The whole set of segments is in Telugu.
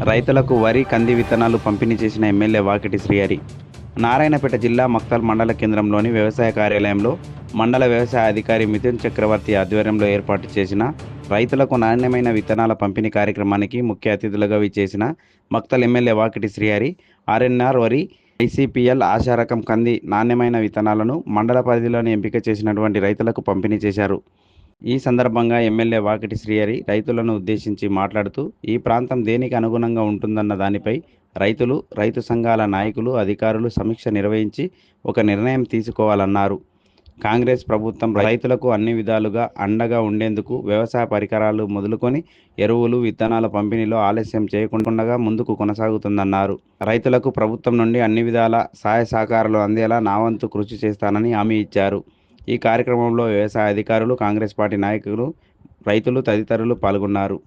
రైతులకు వరి కంది విత్తనాలు పంపిణీ చేసిన ఎమ్మెల్యే వాకిటి శ్రీహరి నారాయణపేట జిల్లా మక్తల్ మండల కేంద్రంలోని వ్యవసాయ కార్యాలయంలో మండల వ్యవసాయ అధికారి మిథున్ చక్రవర్తి ఆధ్వర్యంలో ఏర్పాటు చేసిన రైతులకు నాణ్యమైన విత్తనాల పంపిణీ కార్యక్రమానికి ముఖ్య అతిథులుగా విచ్చేసిన మక్తల్ ఎమ్మెల్యే వాకిటి శ్రీహరి ఆర్ఎన్ఆర్ వరి ఐసిపిఎల్ ఆశారకం కంది నాణ్యమైన విత్తనాలను మండల పరిధిలోని ఎంపిక చేసినటువంటి రైతులకు పంపిణీ చేశారు. ఈ సందర్భంగా ఎమ్మెల్యే వాకిటి శ్రీహరి రైతులను ఉద్దేశించి మాట్లాడుతూ ఈ ప్రాంతం దేనికి అనుగుణంగా ఉంటుందన్న దానిపై రైతులు, రైతు సంఘాల నాయకులు, అధికారులు సమీక్ష నిర్వహించి ఒక నిర్ణయం తీసుకోవాలన్నారు. కాంగ్రెస్ ప్రభుత్వం రైతులకు అన్ని విధాలుగా అండగా ఉండేందుకు వ్యవసాయ పరికరాలు మొదలుకొని ఎరువులు, విత్తనాల పంపిణీలో ఆలస్యం చేయకుండా ముందుకు కొనసాగుతుందన్నారు. రైతులకు ప్రభుత్వం నుండి అన్ని విధాల సహాయ సహకారాలు అందేలా నా వంతు కృషి చేస్తానని హామీ ఇచ్చారు. ఈ కార్యక్రమంలో వ్యవసాయ అధికారులు, కాంగ్రెస్ పార్టీ నాయకులు, రైతులు తదితరులు పాల్గొన్నారు.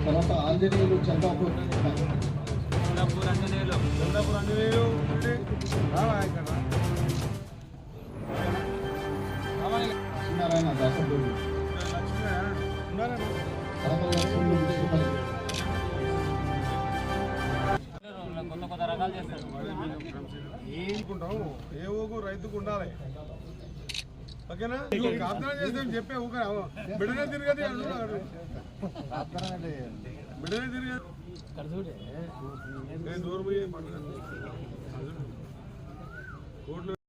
తర్వాత ఆంజనేయులు, చంద్రాపూర్ సత్యనారాయణ దాసపూర్ కొత్త రకాలు చేస్తారు. ఏ ఊరు రైతుకు ఉండాలి, ఓకేనా? ప్రార్థన చేస్తే చెప్పే ఊక బిడ్డనే తిరగది బిడ్డనే తిరగదు దూరం